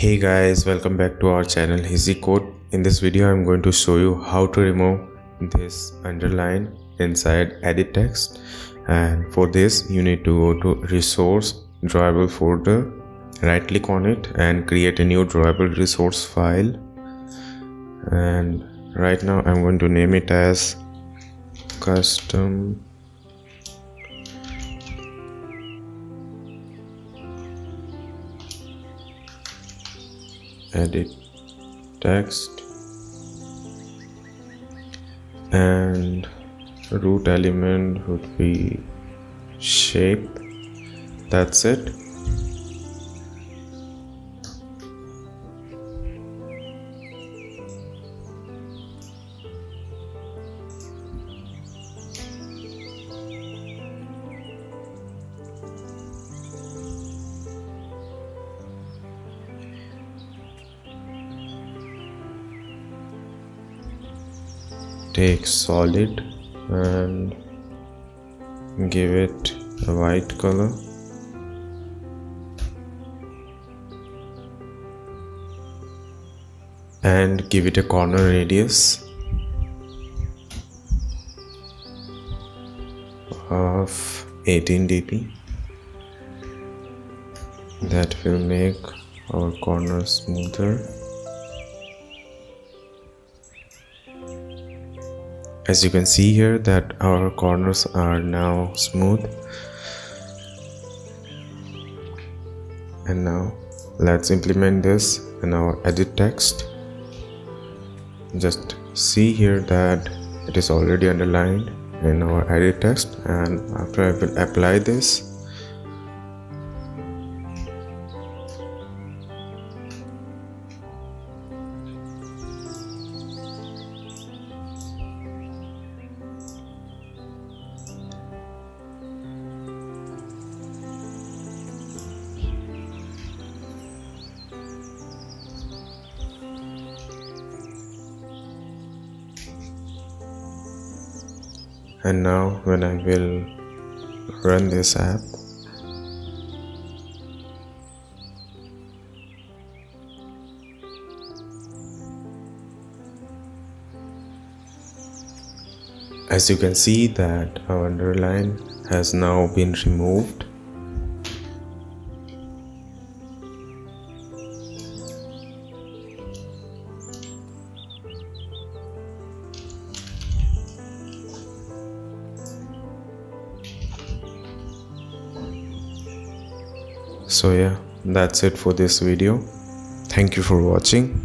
Hey guys, welcome back to our channel Hazzy Code. In this video I'm going to show you how to remove this underline inside EditText, and for this you need to go to resource drawable folder, right click on it and create a new drawable resource file. And right now I'm going to name it as custom edit text, and root element would be shape. That's it. Take solid and give it a white color, and give it a corner radius of 18 dp. That will make our corner smoother. As you can see here that our corners are now smooth. And now let's implement this in our edit text. Just see here that it is already underlined in our edit text, and after I will apply this, and now when I will run this app, as you can see that our underline has now been removed. So yeah, that's it for this video. Thank you for watching.